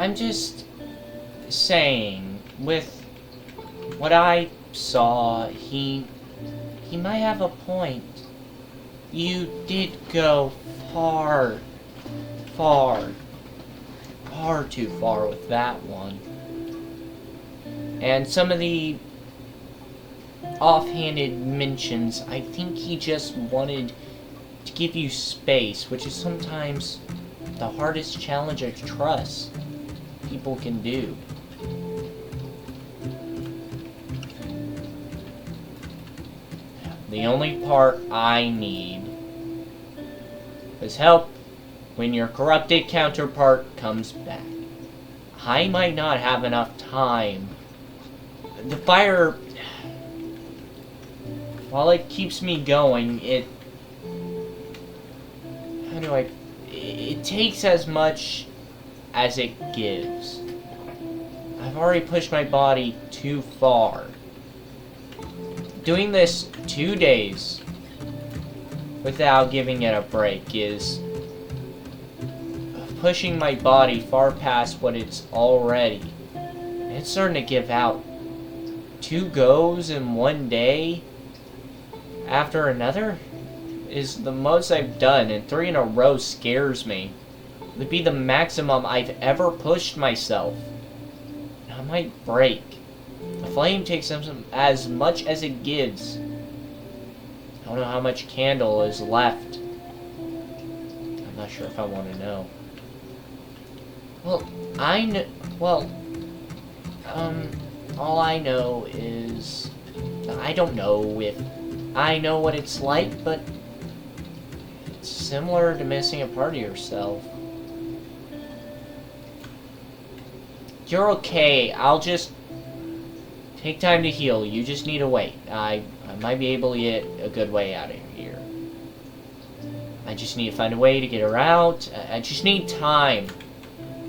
I'm just saying, with what I saw, he might have a point. You did go far too far with that one. And some of the offhanded mentions, I think he just wanted to give you space, which is sometimes the hardest challenge of trust people can do. The only part I need is help when your corrupted counterpart comes back. I might not have enough time. The fire, while it keeps me going, it takes as much as it gives. I've already pushed my body too far. Doing this 2 days without giving it a break is pushing my body far past what it's already. It's starting to give out. 2 goes in 1 day after another is the most I've done, and 3 in a row scares me. It would be the maximum I've ever pushed myself. I might break. The flame takes as much as it gives. I don't know how much candle is left. I'm not sure if I want to know. Well, all I know is, I don't know if I know what it's like, but it's similar to missing a part of yourself. You're okay. I'll just take time to heal. You just need to wait. I might be able to get a good way out of here. I just need to find a way to get her out. I just need time.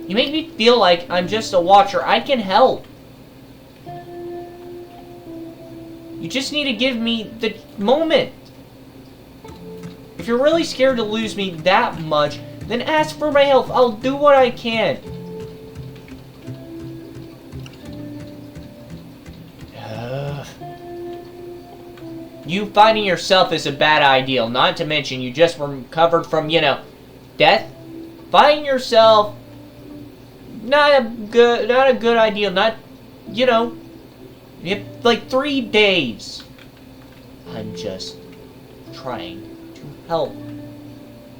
You make me feel like I'm just a watcher. I can help. You just need to give me the moment. If you're really scared to lose me that much, then ask for my help. I'll do what I can. You finding yourself is a bad idea. Not to mention you just recovered from, death. Finding yourself, not a good idea. Not, like 3 days. I'm just trying to help.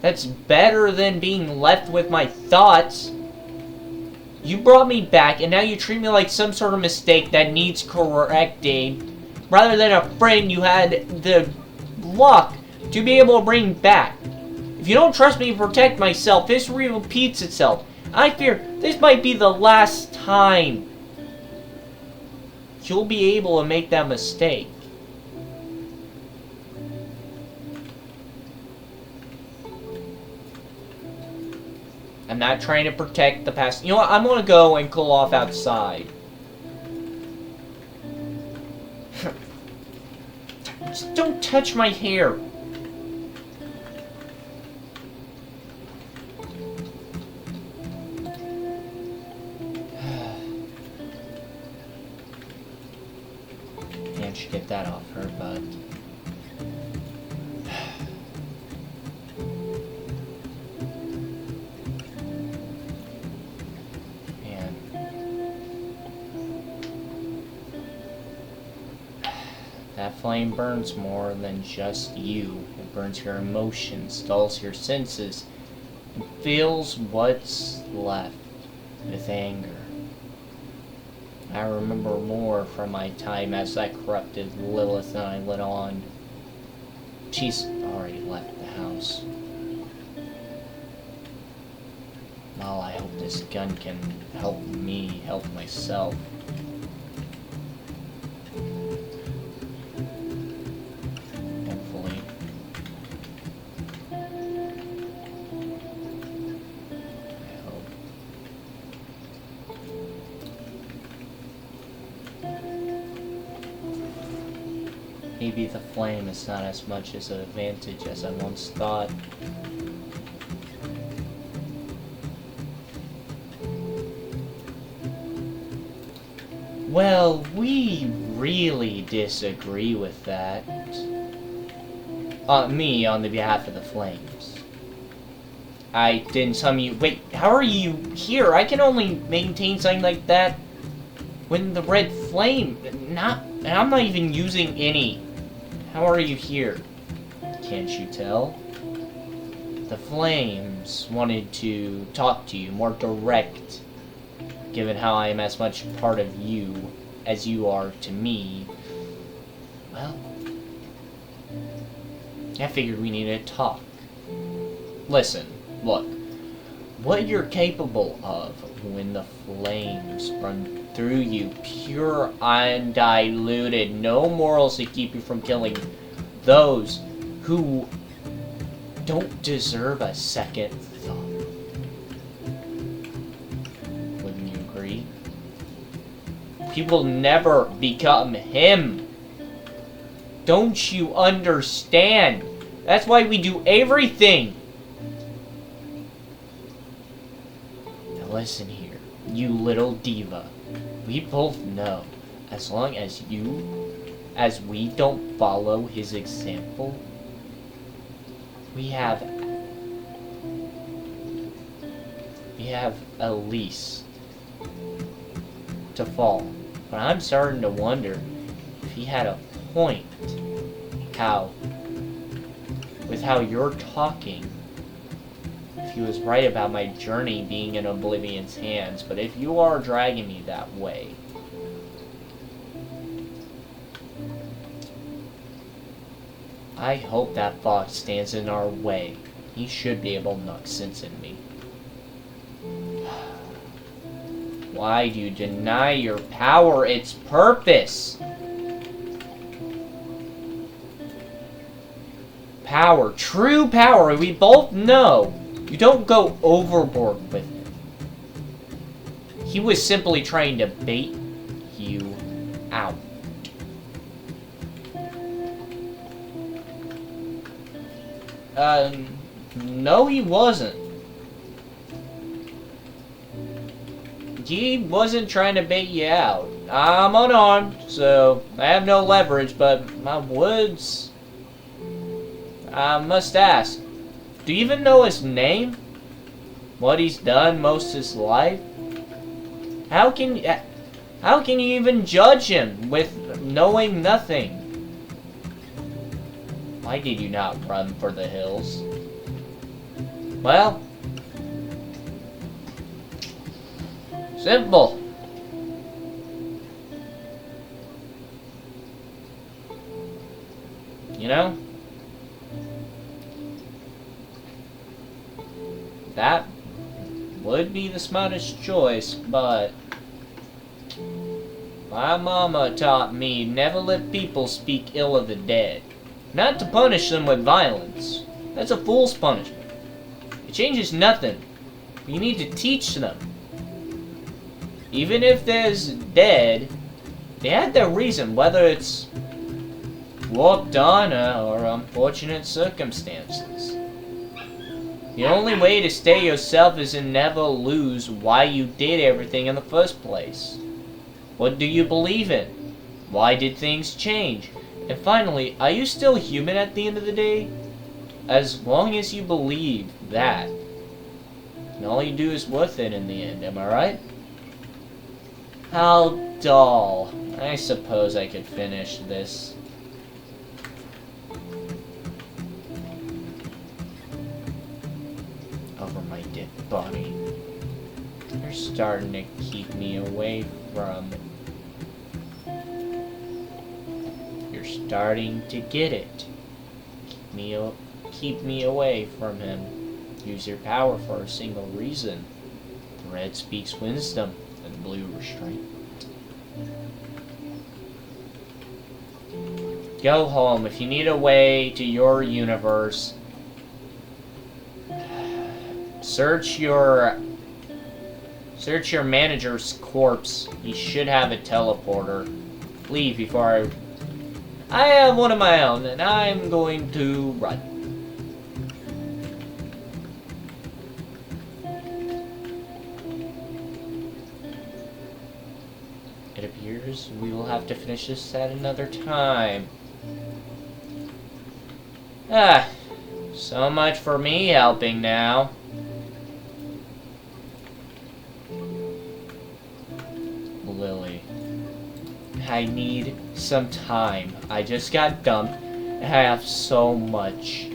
That's better than being left with my thoughts. You brought me back, and now you treat me like some sort of mistake that needs correcting, rather than a friend you had the luck to be able to bring back. If you don't trust me to protect myself, history repeats itself. I fear this might be the last time you'll be able to make that mistake. I'm not trying to protect the past. You know what? I'm gonna go and cool off outside. Just don't touch my hair. Man, should get that off her butt. That flame burns more than just you. It burns your emotions, dulls your senses, and fills what's left with anger. I remember more from my time as that corrupted Lilith than I let on. She's already left the house. Well, I hope this gun can help me help myself. Maybe the flame is not as much as an advantage as I once thought. Well, we really disagree with that. Me, on the behalf of the Flames. I didn't summon you. Wait, how are you here? I can only maintain something like that when the red flame. And I'm not even using any. How are you here? Can't you tell? The Flames wanted to talk to you more direct, given how I am as much part of you as you are to me. Well, I figured we needed to talk. Listen, look. What you're capable of when the Flames run through you, pure, undiluted, no morals to keep you from killing those who don't deserve a second thought. Wouldn't you agree? People never become him. Don't you understand? That's why we do everything. Now listen here, you little diva. We both know, as long as we don't follow his example, we have a lease to fall. But I'm starting to wonder if he had a point. With how you're talking, if he was right about my journey being in Oblivion's hands. But if you are dragging me that way, I hope that fox stands in our way. He should be able to knock sense in me. Why do you deny your power its purpose? Power, true power, we both know. You don't go overboard with it. He was simply trying to bait you out. No, he wasn't. He wasn't trying to bait you out. I'm unarmed, so I have no leverage, but my words... I must ask, do you even know his name? What he's done most of his life? How can you even judge him with knowing nothing? Why did you not run for the hills? Well, simple. You know? That would be the smartest choice, but my mama taught me never let people speak ill of the dead. Not to punish them with violence. That's a fool's punishment. It changes nothing. You need to teach them. Even if there's dead, they had their reason, whether it's walked on or unfortunate circumstances. The only way to stay yourself is to never lose why you did everything in the first place. What do you believe in? Why did things change? And finally, are you still human at the end of the day? As long as you believe that, and all you do is worth it in the end, am I right? How dull. I suppose I could finish this. Over my dead body. You're starting to keep me away from... You're starting to get it. Keep me away from him. Use your power for a single reason. The red speaks wisdom, and the blue restraint. Go home. If you need a way to your universe, search your manager's corpse. He should have a teleporter. Leave before I have one of my own, and I'm going to run. It appears figures we will have to finish this at another time. Ah, so much for me helping now. Lily, I need some time. I just got dumped, and I have so much.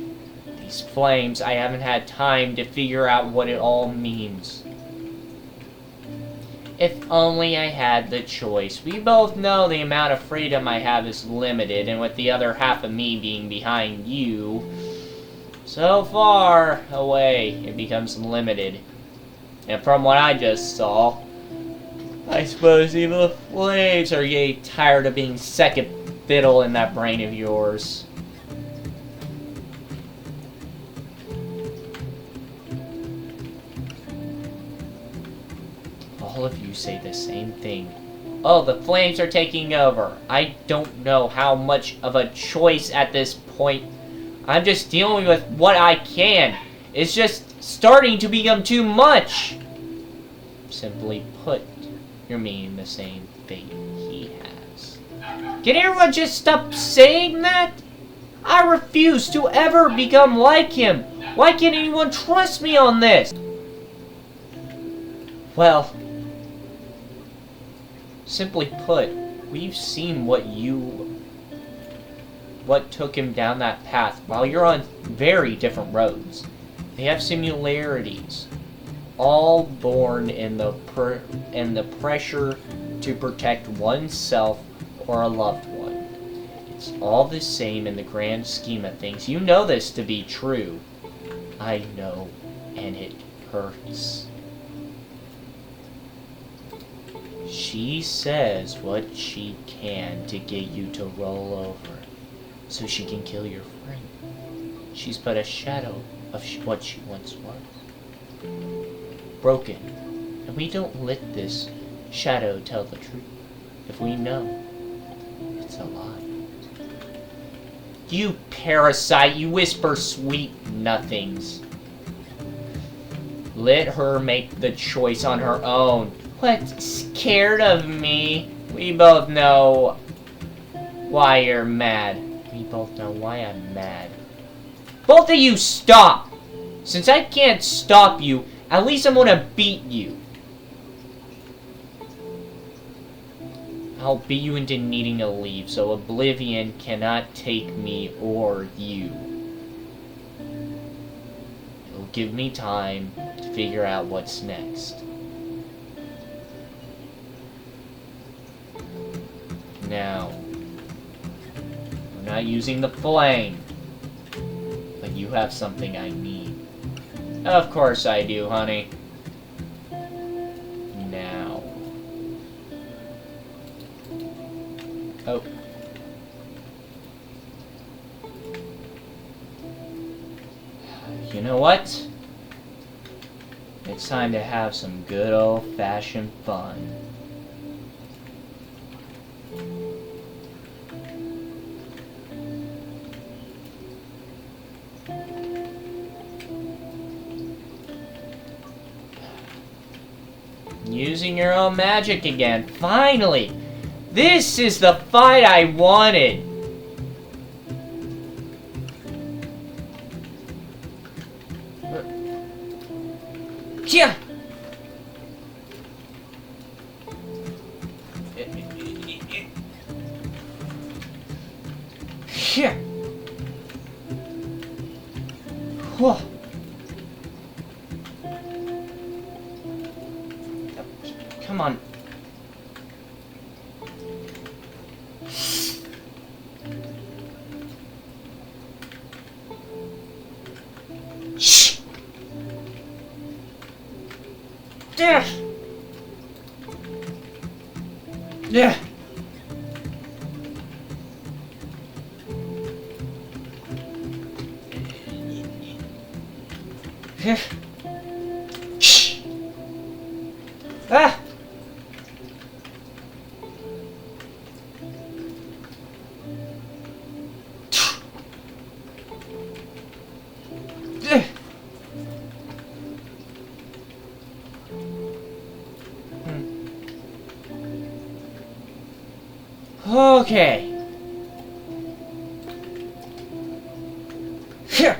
These flames, I haven't had time to figure out what it all means. If only I had the choice. We both know the amount of freedom I have is limited, and with the other half of me being behind you, so far away, it becomes limited. And from what I just saw, I suppose even the flames are getting tired of being second fiddle in that brain of yours. All of you say the same thing. Oh, the flames are taking over. I don't know how much of a choice at this point. I'm just dealing with what I can. It's just starting to become too much. Simply put, you're meeting the same fate he has. Can everyone just stop saying that? I refuse to ever become like him. Why can't anyone trust me on this? Well, simply put, we've seen what took him down that path. While you're on very different roads, they have similarities, all born in the pressure to protect oneself or a loved one. It's all the same in the grand scheme of things. You know this to be true. I know, and it hurts. She says what she can to get you to roll over, so she can kill your friend. She's but a shadow of what she once was. Broken, and we don't let this shadow tell the truth. If we know, it's a lie. You parasite, you whisper sweet nothings. Let her make the choice on her own. What? Scared of me? We both know why you're mad. We both know why I'm mad. Both of you stop! Since I can't stop you, at least I'm gonna beat you. I'll beat you into needing to leave, so oblivion cannot take me or you. It'll give me time to figure out what's next. Now, we're not using the flame, but you have something I need. Of course I do, honey. Now. Oh. You know what? It's time to have some good old-fashioned fun. Using your own magic again. Finally! This is the fight I wanted! Yeah! Yeah! Whoa! Come on. Shh. Yeah. Yeah. Yeah. Shh. Ah. Okay. Here.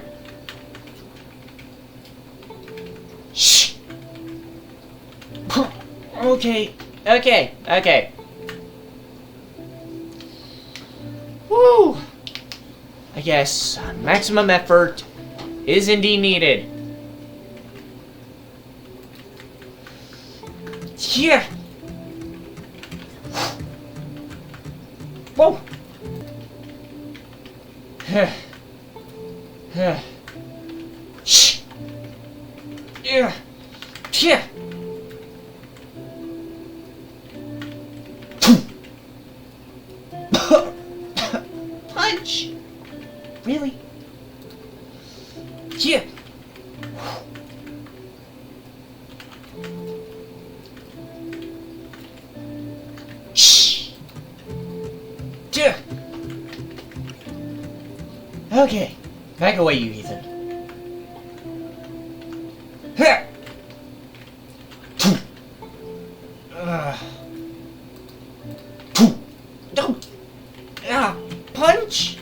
Shh. Okay. Okay. Okay. Woo. I guess maximum effort is indeed needed. Yeah. Whoa. Shh. Yeah. Yeah. Punch. Really? Yeah. Shh. Yeah. Okay. Back away, you Ethan. Here. Don't. Punch.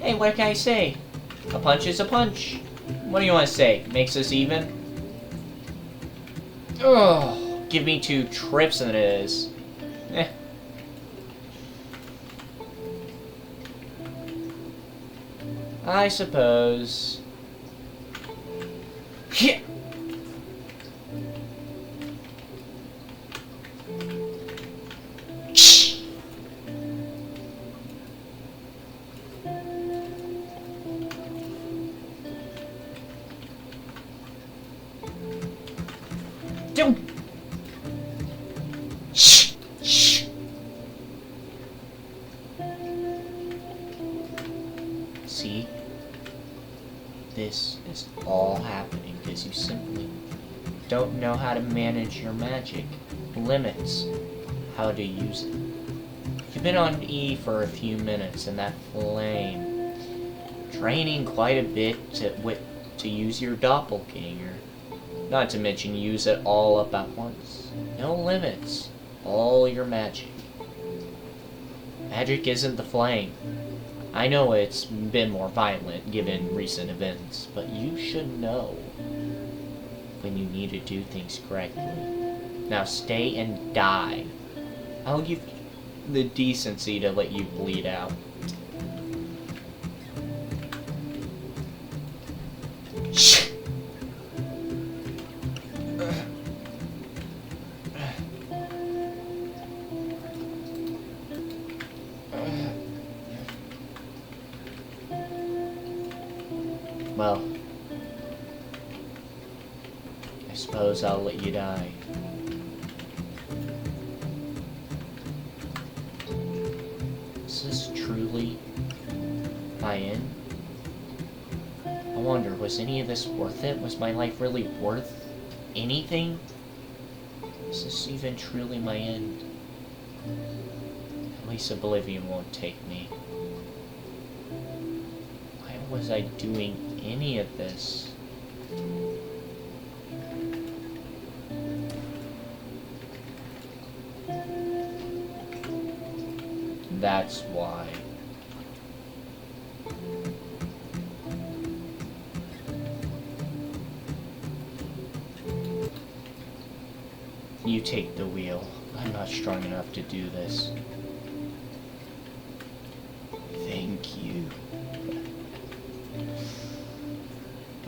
Hey, what can I say? A punch is a punch. What do you want to say? Makes us even? Oh, give me 2 trips and it is. Eh. I suppose. Yeah. Don't. Shh. Shh. See? This is all happening because you simply don't know how to manage your magic. Limits. How to use it. You've been on E for a few minutes and that flame. Training quite a bit to use your doppelganger. Not to mention use it all up at once. No limits. All your magic. Magic isn't the flame. I know it's been more violent given recent events, but you should know when you need to do things correctly. Now stay and die. I'll give you the decency to let you bleed out. Shh. Well, I suppose I'll let you die. Is this truly my end? I wonder, was any of this worth it? Was my life really worth anything? Is this even truly my end? At least oblivion won't take me. Why was I doing any of this? That's why. You take the wheel. I'm not strong enough to do this. Thank you.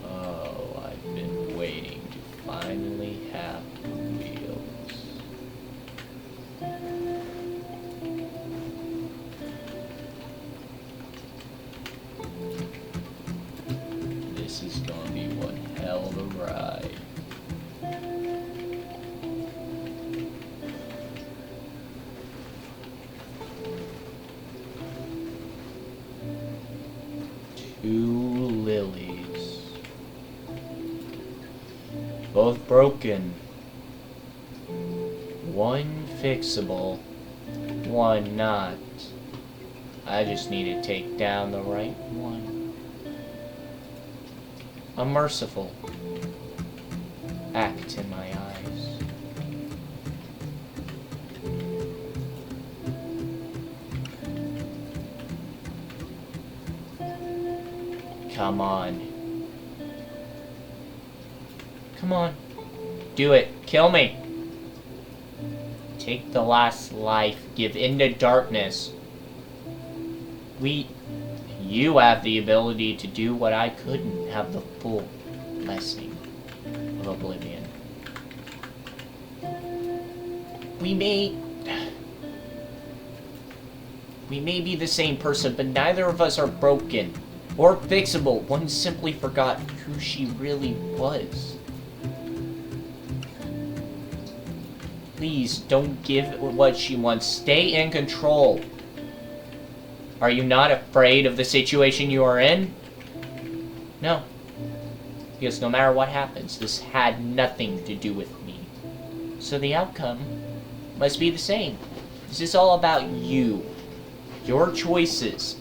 Oh, I've been waiting to finally have the wheels. This is gonna be one hell of a ride. Two lilies. Both broken. One fixable, one not. I just need to take down the right one. A merciful act in my eyes. Come on. Come on. Do it. Kill me. Take the last life. Give in to darkness. You have the ability to do what I couldn't. Have the full blessing of oblivion. We may be the same person, but neither of us are broken or fixable. One simply forgot who she really was. Please, don't give what she wants. Stay in control. Are you not afraid of the situation you are in? No. Because no matter what happens, this had nothing to do with me. So the outcome must be the same. This is all about you. Your choices.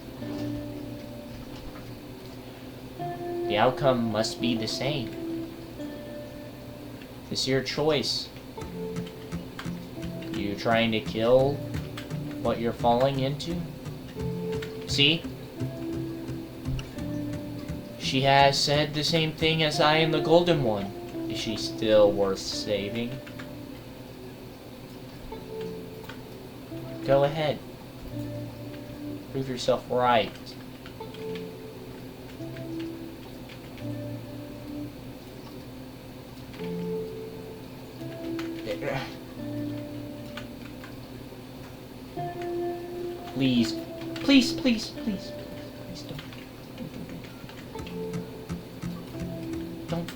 The outcome must be the same. This is your choice. You trying to kill what you're falling into? See? She has said the same thing as I and the Golden One. Is she still worth saving? Go ahead. Prove yourself right. Please. Please, please, please. Please don't.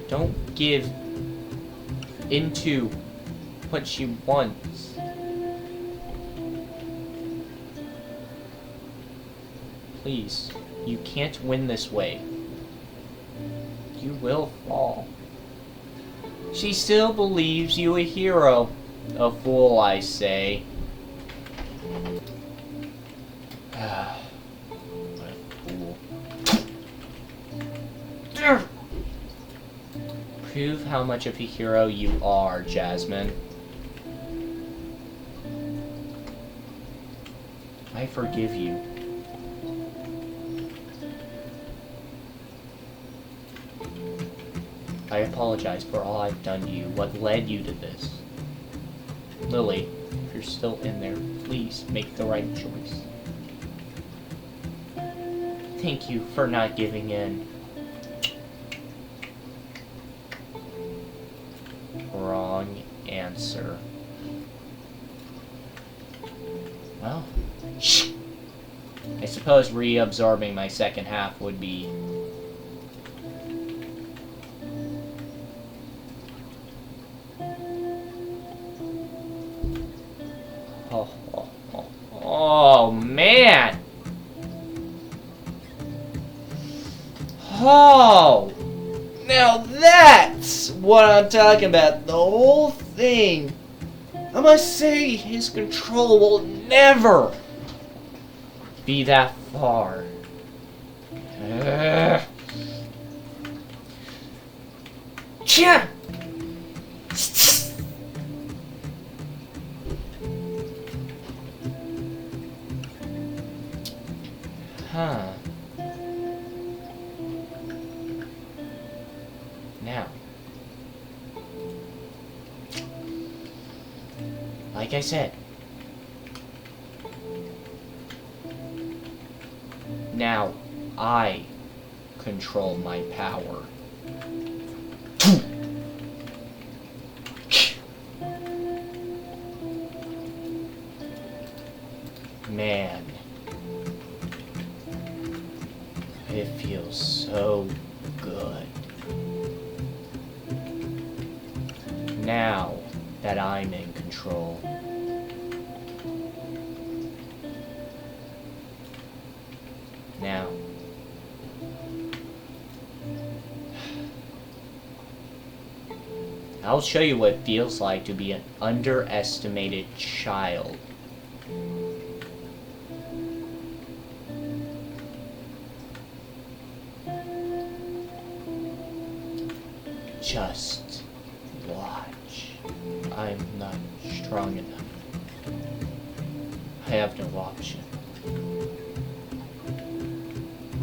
Don't give into what she wants. Please, you can't win this way. You will fall. She still believes you a hero. A fool, I say. What a fool. Prove how much of a hero you are, Jasmine. I forgive you. I apologize for all I've done to you, what led you to this. Lily, if you're still in there, please make the right choice. Thank you for not giving in. Wrong answer. Well, I suppose reabsorbing my second half would be... Oh, man! Oh! Now that's what I'm talking about. The whole thing. I must say, his control will never be that far. Chia! Huh. Now. Like I said. Now, I control my power. Man. It feels so good. Now that I'm in control. Now. I'll show you what it feels like to be an underestimated child. Just watch. I'm not strong enough. I have no option.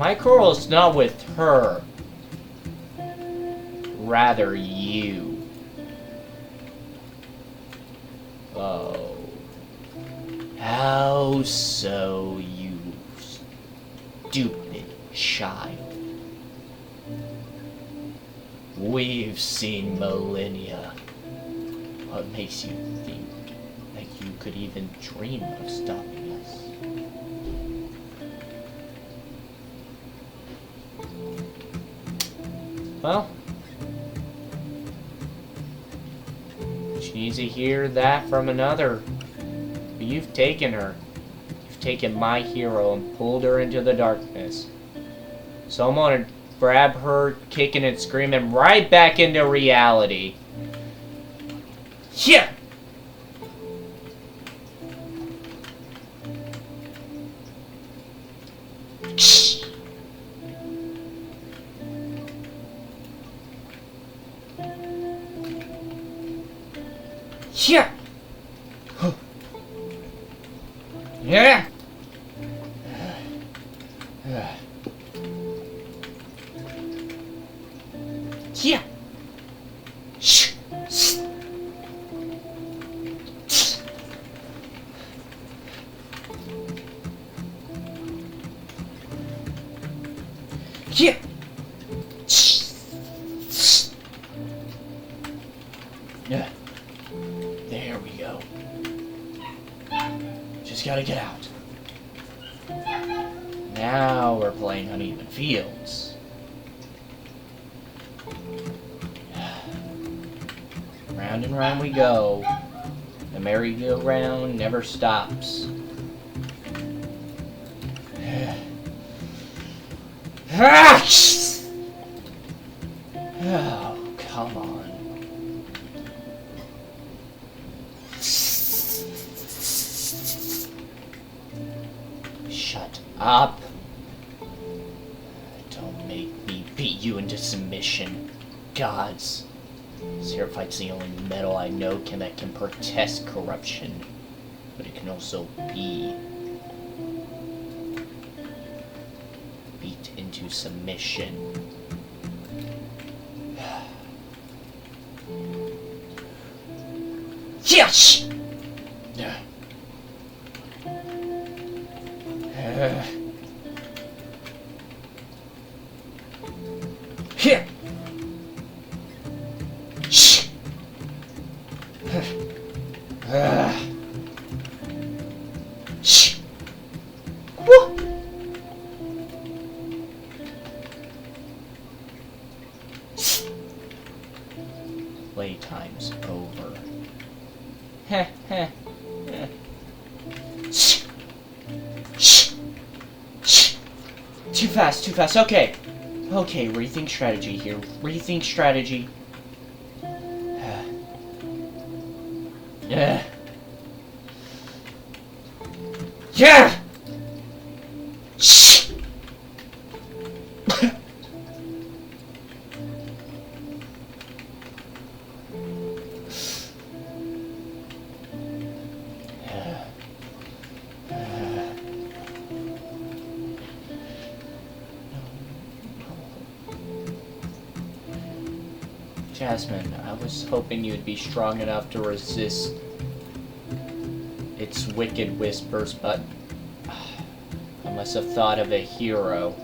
My quarrel is not with her. Rather, you. Oh. How so, you stupid child. We've seen millennia. What makes you think that you could even dream of stopping us? Well, she needs to hear that from another. But you've taken her. You've taken my hero and pulled her into the darkness. So I'm gonna grab her, kicking and screaming right back into reality. Yeah! Yeah! Yeah! Yeah! Shh! Yeah! Yeah. There we go. Just gotta get out. Now we're playing uneven fields. Round and round we go. The merry-go-round never stops. Oh, come on. Shut up. Don't make me beat you into submission. Gods. Zero Fight's the only metal I know that can protest corruption. But it can also be beat into submission. Yes! Here! Shh! Shh! Whoa! Playtime's over. Heh heh. Shh! Shh! Shh! Too fast, too fast. Okay. Okay, rethink strategy here. Rethink strategy. Yeah. Yeah! Shh! Jasmine, I was hoping you'd be strong enough to resist its wicked whispers, but I must have thought of a hero,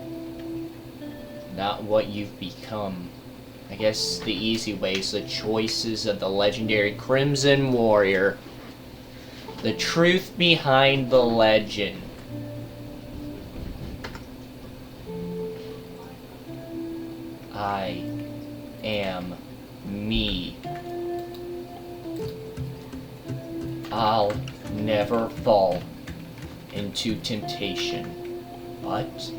not what you've become. I guess the easy way is the choices of the legendary Crimson Warrior. The truth behind the legend. I am me. I'll never fall into temptation, but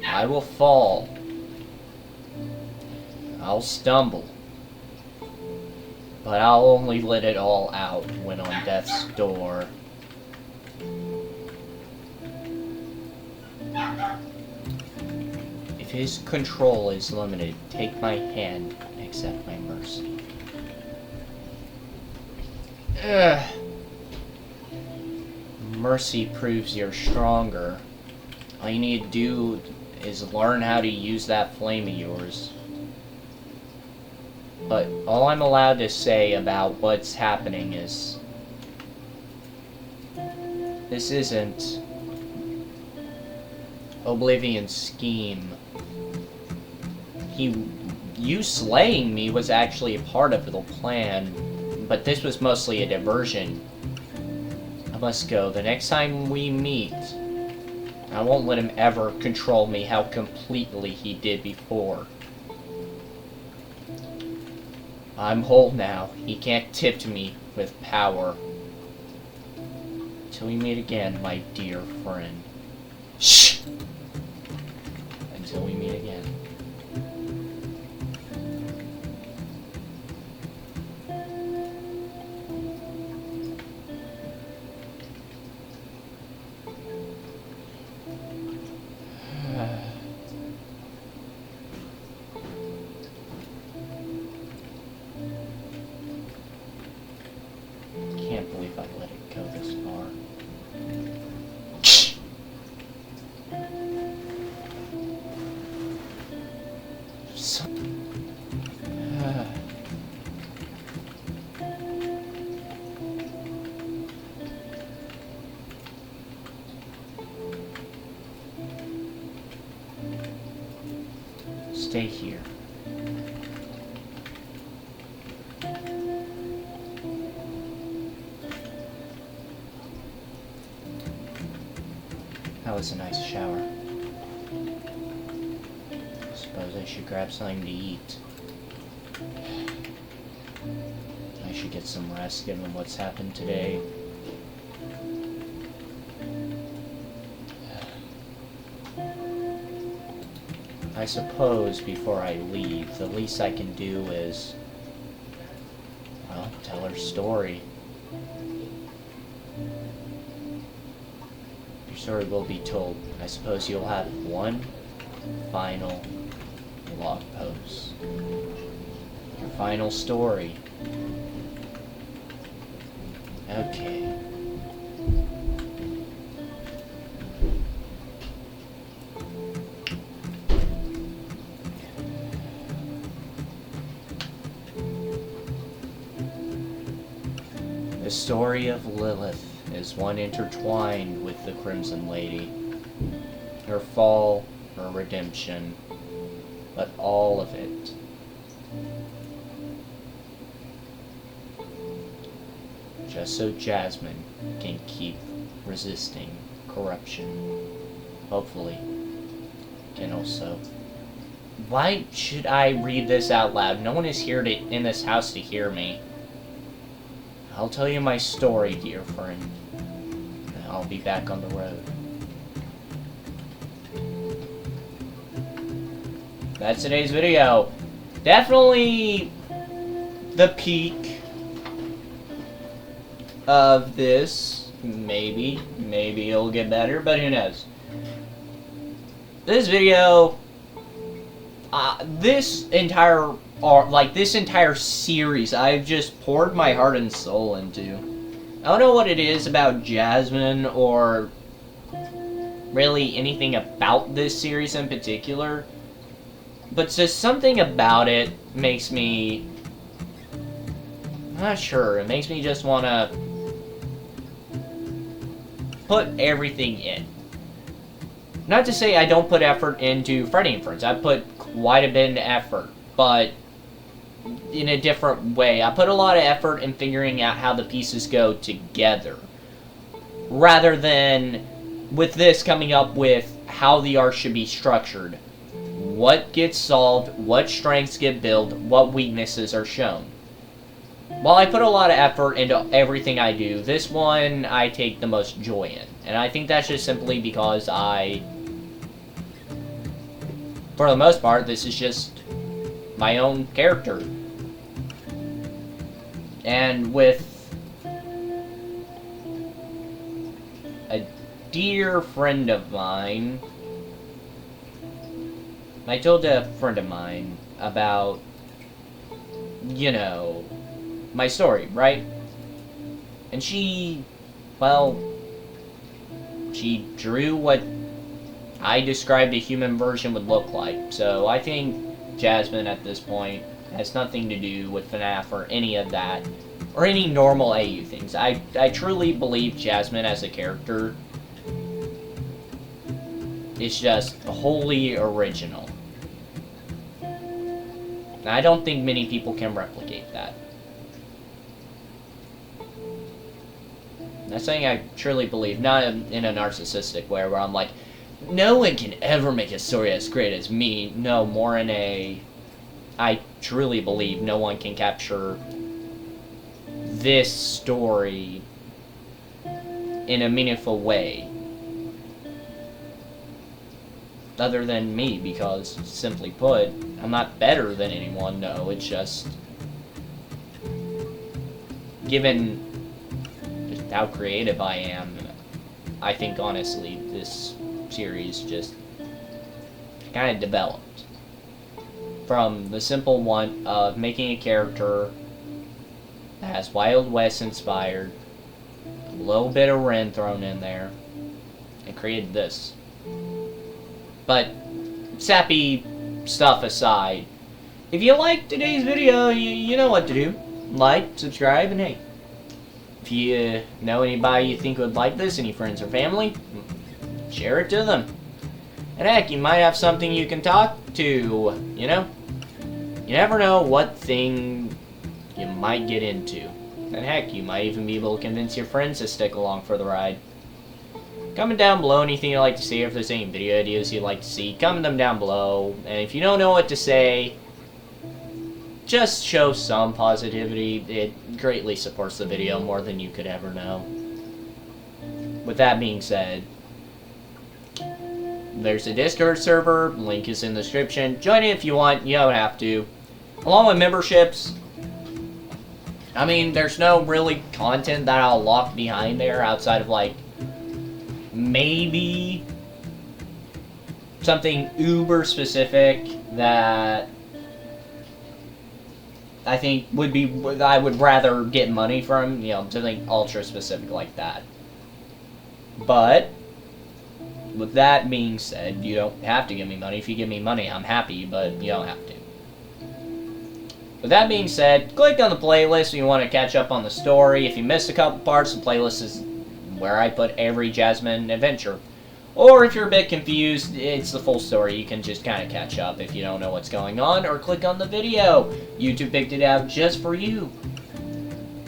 I will fall. I'll stumble, but I'll only let it all out when on death's door. If his control is limited, take my hand and accept my mercy. mercy proves you're stronger. All you need to do is learn how to use that flame of yours. But all I'm allowed to say about what's happening is... this isn't Oblivion's scheme. You slaying me was actually a part of the plan, but this was mostly a diversion. I must go. The next time we meet, I won't let him ever control me how completely he did before. I'm whole now. He can't tempt me with power. Till we meet again, my dear friend. Shh! Until we meet again. Can't believe I let it go this far. Stay here. That was a nice shower. Suppose I should grab something to eat. I should get some rest given what's happened today. I suppose before I leave, the least I can do is, well, tell her story. Your story will be told. I suppose you'll have one final log post. Your final story. Okay. The story of Lilith is one intertwined with the Crimson Lady. Her fall, her redemption, but all of it. Just so Jasmine can keep resisting corruption. Hopefully, can also... Why should I read this out loud? No one is here in this house to hear me. I'll tell you my story, dear friend, and I'll be back on the road. That's today's video. Definitely the peak of this. Maybe it'll get better, but who knows. This video, this entire series, I've just poured my heart and soul into. I don't know what it is about Jasmine or really anything about this series in particular, but just something about it makes me... I'm not sure. It makes me just want to put everything in. Not to say I don't put effort into Freddy and Friends. I put quite a bit of effort, but in a different way. I put a lot of effort in figuring out how the pieces go together, rather than with this coming up with how the arc should be structured. What gets solved, what strengths get built, what weaknesses are shown. While I put a lot of effort into everything I do, this one I take the most joy in. And I think that's just simply because for the most part, this is just my own character. And with a dear friend of mine, I told a friend of mine about, you know, my story, right? And she, well, she drew what I described a human version would look like. So I think Jasmine at this point has nothing to do with FNAF or any of that, or any normal AU things. I truly believe Jasmine as a character is just wholly original. And I don't think many people can replicate that. That's something I truly believe, not in a narcissistic way where I'm like, no one can ever make a story as great as me. No, more in a, I truly believe no one can capture this story in a meaningful way other than me, because simply put, I'm not better than anyone. No, it's just given just how creative I am, I think honestly this series just kind of developed from the simple one of making a character that has Wild West inspired, a little bit of Ren thrown in there, and created this. But sappy stuff aside, if you liked today's video, you know what to do. Like, subscribe, and hey, if you know anybody you think would like this, any friends or family, share it to them. And heck, you might have something you can talk to, you know? You never know what thing you might get into. And heck, you might even be able to convince your friends to stick along for the ride. Comment down below anything you'd like to see, or if there's any video ideas you'd like to see, comment them down below. And if you don't know what to say, just show some positivity. It greatly supports the video more than you could ever know. With that being said, there's a Discord server, link is in the description. Join it if you want, you don't have to. Along with memberships, I mean, there's no really content that I'll lock behind there outside of, like, maybe something uber specific that I think would be, I would rather get money from, you know, something ultra specific like that. But with that being said, you don't have to give me money. If you give me money, I'm happy, but you don't have to. With that being said, click on the playlist if you want to catch up on the story. If you missed a couple parts, the playlist is where I put every Jasmine adventure. Or if you're a bit confused, it's the full story. You can just kind of catch up if you don't know what's going on, or click on the video. YouTube picked it out just for you.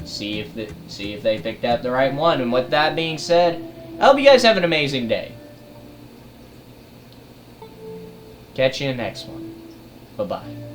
See if they picked out the right one. And with that being said, I hope you guys have an amazing day. Catch you in the next one. Bye-bye.